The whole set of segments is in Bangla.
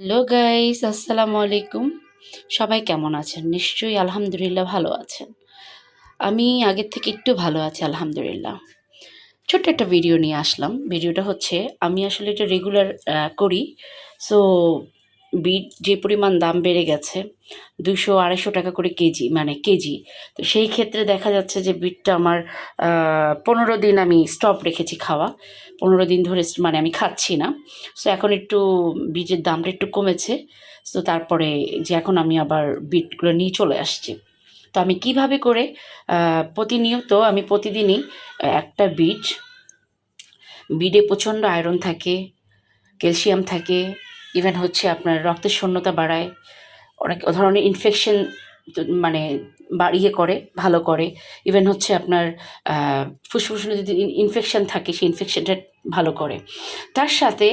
হ্যালো গাইস, আসসালামু আলাইকুম। সবাই কেমন আছেন? নিশ্চয়ই আলহামদুলিল্লাহ ভালো আছেন। আমি আগের থেকে একটু ভালো আছি আলহামদুলিল্লাহ। ছোট্ট একটা ভিডিও নিয়ে আসলাম। ভিডিওটা হচ্ছে আমি আসলে এটা রেগুলার করি। সো বিট যে পরিমাণ দাম বেড়ে গেছে, ২০০-২৫০ টাকা করে কেজি, মানে কেজি। তো সেই ক্ষেত্রে দেখা যাচ্ছে যে বিটটা আমার ১৫ দিন আমি স্টপ রেখেছি খাওয়া। ১৫ দিন ধরে মানে আমি খাচ্ছি না। সো এখন একটু বীজের দামটা একটু কমেছে। সো তারপরে যে এখন আমি আবার বিটগুলো নিয়ে চলে আসছি। তো আমি কিভাবে করে প্রতিনিয়ত আমি প্রতিদিনই একটা বিটে প্রচণ্ড আয়রন থাকে, ক্যালসিয়াম থাকে, ইভেন হচ্ছে আপনার রক্তের শূন্যতা বাড়ায়, অনেক ধরনের ইনফেকশন মানে ইয়ে করে, ভালো করে। ইভেন হচ্ছে আপনার ফুসফুসে যদি ইনফেকশন থাকে সেই ইনফেকশনটা ভালো করে। তার সাথে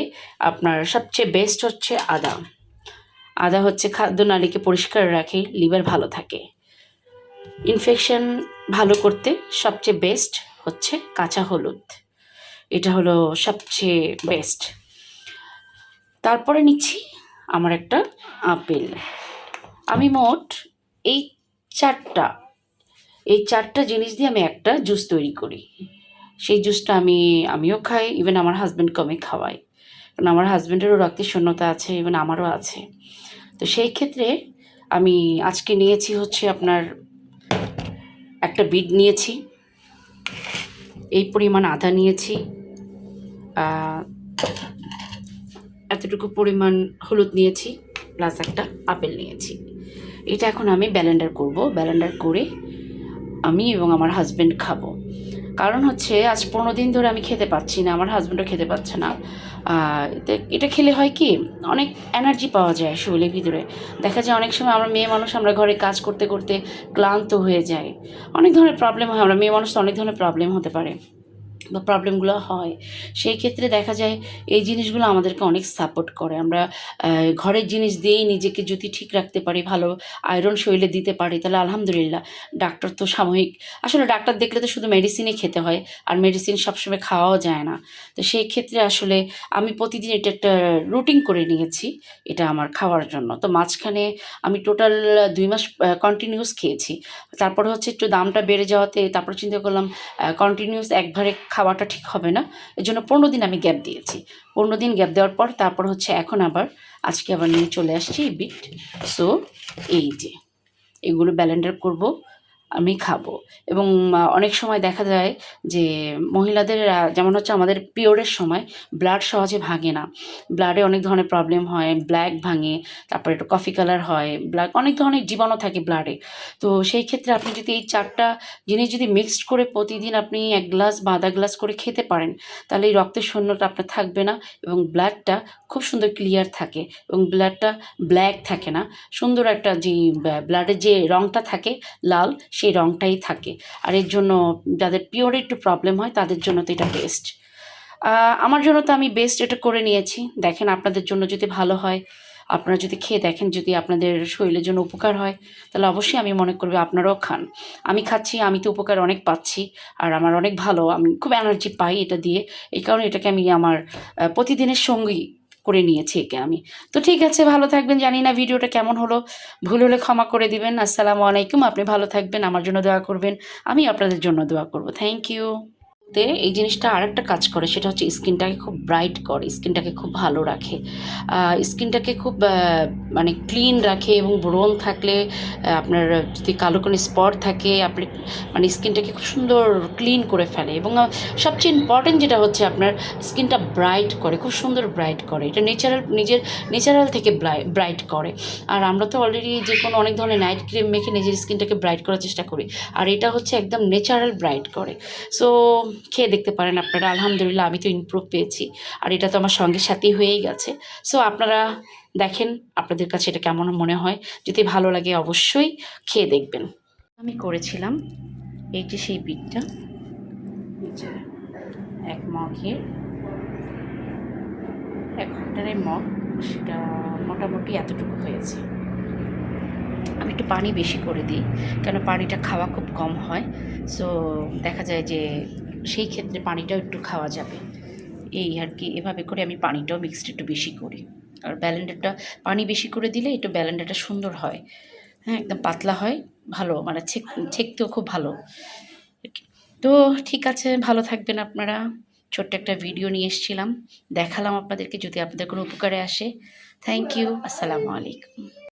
আপনার সবচেয়ে বেস্ট হচ্ছে আদা। আদা হচ্ছে খাদ্যনালীকে পরিষ্কার রাখে, লিভার ভালো থাকে। ইনফেকশন ভালো করতে সবচেয়ে বেস্ট হচ্ছে কাঁচা হলুদ। এটা হলো সবচেয়ে বেস্ট। তারপরে নিচ্ছি আমার একটা আপেল। আমি মোট এই ৪টা এই ৪টা জিনিস দিয়ে আমি একটা জুস তৈরি করি। সেই জুসটা আমিও খাই, ইভেন আমার হাসব্যান্ডকে আমি খাওয়াই। কারণ আমার হাসব্যান্ডেরও রক্তের শূন্যতা আছে, ইভেন আমারও আছে। তো সেই ক্ষেত্রে আমি আজকে নিয়েছি হচ্ছে আপনার একটা বিট নিয়েছি, এই পরিমাণ আদা নিয়েছি, এতটুকু পরিমাণ হলুদ নিয়েছি, প্লাস একটা আপেল নিয়েছি। এটা এখন আমি ব্লেন্ডার করব। ব্লেন্ডার করে আমি এবং আমার হাসব্যান্ড খাবো। কারণ হচ্ছে আজ ১৫ দিন ধরে আমি খেতে পাচ্ছি না, আমার হাসব্যান্ডও খেতে পাচ্ছে না। এটা খেলে হয় কি, অনেক এনার্জি পাওয়া যায় শরীরের ভিতরে। দেখা যায় অনেক সময় আমরা মেয়ে মানুষ, আমরা ঘরে কাজ করতে করতে ক্লান্ত হয়ে যাই। অনেক ধরনের প্রবলেম হয়, আমরা মেয়ে মানুষ তো অনেক ধরনের প্রবলেম হতে পারে বা প্রবলেমগুলো হয়। সেই ক্ষেত্রে দেখা যায় এই জিনিসগুলো আমাদেরকে অনেক সাপোর্ট করে। আমরা ঘরের জিনিস দিয়েই নিজেকে যদি ঠিক রাখতে পারি, ভালো আয়রন শরীরে দিতে পারি, তাহলে আলহামদুলিল্লাহ। ডাক্তার তো সাময়িক, আসলে ডাক্তার দেখলে তো শুধু মেডিসিনই খেতে হয়, আর মেডিসিন সবসময় খাওয়াও যায় না। তো সেই ক্ষেত্রে আসলে আমি প্রতিদিন এটা একটা রুটিন করে নিয়েছি এটা আমার খাওয়ার জন্য। তো মাঝখানে আমি টোটাল ২ মাস কন্টিনিউয়াস খেয়েছি। তারপরে হচ্ছে একটু দামটা বেড়ে যাওয়াতে তারপর চিন্তা করলাম কন্টিনিউয়াস একবারে খাওয়াটা ঠিক হবে না। এজন্য ১৫ দিন আমি গ্যাপ দিয়েছি। ১৫ দিন গ্যাপ দেওয়ার পর তারপর হচ্ছে এখন আজকে আবার নিয়ে চলে আসছি বিট। সো এই যে এগুলো ব্লেন্ডার করব, আমি খাবো। এবং অনেক সময় দেখা যায় যে মহিলাদের যেমন হচ্ছে আমাদের পিরিয়ডের সময় ব্লাড সহজে ভাঙে না। ব্লাডে অনেক ধরনের প্রবলেম হয়, ব্ল্যাক ভাঙে, তারপরে একটু কফি কালার হয়, অনেক ধরনের জীবাণু থাকে ব্লাডে। তো সেই ক্ষেত্রে আপনি যদি এই ৪টা জিনিস যদি মিক্সড করে প্রতিদিন আপনি ১ গ্লাস বা আধা গ্লাস করে খেতে পারেন, তাহলে এই রক্তের শূন্যতা আপনার থাকবে না এবং ব্লাডটা খুব সুন্দর ক্লিয়ার থাকে এবং ব্লাডটা ব্ল্যাক থাকে না। সুন্দর একটা যে ব্লাডের যে রঙটা থাকে লাল, সেই রঙটাই থাকে। আর এর জন্য যাদের পিরিয়ডে একটু প্রবলেম হয় তাদের জন্য তো এটা বেস্ট। আমার জন্য তো আমি বেস্ট এটা করে নিয়েছি। দেখেন আপনাদের জন্য যদি ভালো হয়, আপনারা যদি খেয়ে দেখেন, যদি আপনাদের শরীরের জন্য উপকার হয়, তাহলে অবশ্যই আমি মনে করব আপনারাও খান। আমি খাচ্ছি, আমি তো উপকার অনেক পাচ্ছি, আর আমার অনেক ভালো, আমি খুব এনার্জি পাই এটা দিয়ে। এই কারণে এটাকে আমি আমার প্রতিদিনের সঙ্গী করে নিয়েছি একে আমি। তো ঠিক আছে, ভালো থাকবেন। জানি না ভিডিওটা কেমন হলো, ভুল হলে ক্ষমা করে দিবেন। আসসালামু আলাইকুম। আপনি ভালো থাকবেন, আমার জন্য দোয়া করবেন, আমি আপনাদের জন্য দোয়া করব। Thank you. এই জিনিসটা আরেকটা কাজ করে, সেটা হচ্ছে স্কিনটাকে খুব ব্রাইট করে, স্কিনটাকে খুব ভালো রাখে, স্কিনটাকে খুব মানে ক্লিন রাখে। এবং ব্রণ থাকলে আপনার যদি কালো কোনো স্পট থাকে, আপনি মানে স্কিনটাকে খুব সুন্দর ক্লিন করে ফেলে। এবং সবচেয়ে ইম্পর্টেন্ট যেটা হচ্ছে আপনার স্কিনটা ব্রাইট করে, খুব সুন্দর ব্রাইট করে। এটা ন্যাচারাল থেকে ব্রাইট করে। আর আমরা তো অলরেডি যে কোনো অনেক ধরনের নাইট ক্রিম মেখে নিজের স্কিনটাকে ব্রাইট করার চেষ্টা করি, আর এটা হচ্ছে একদম ন্যাচারাল ব্রাইট করে। সো খেয়ে দেখতে পারেন আপনারা। আলহামদুলিল্লাহ আমি তো ইমপ্রুভ পেয়েছি, আর এটা তো আমার সঙ্গে সাথেই হয়েই গেছে। সো আপনারা দেখেন আপনাদের কাছে এটা কেমন মনে হয়। যদি ভালো লাগে অবশ্যই খেয়ে দেখবেন। আমি করেছিলাম এই যে সেই বিটটা, এক মগের ১ লিটারের মগ, সেটা মোটামুটি এতটুকু হয়েছে। আমি একটু পানি বেশি করে দিই, কেন পানিটা খাওয়া খুব কম হয়। সো দেখা যায় যে সেই ক্ষেত্রে পানিটাও একটু খাওয়া যাবে, এই আর কি। এভাবে করে আমি পানিটাও মিক্সড একটু বেশি করি। আর ব্যালেন্ডারটা পানি বেশি করে দিলে একটু ব্যালেন্ডারটা সুন্দর হয়। হ্যাঁ, একদম পাতলা হয়, ভালো মানে ছেঁকতেও খুব ভালো। তো ঠিক আছে, ভালো থাকবেন আপনারা। ছোট্ট একটা ভিডিও নিয়ে এসেছিলাম, দেখালাম আপনাদেরকে, যদি আপনাদের কোনো উপকারে আসে। Thank you. আসসালামু আলাইকুম।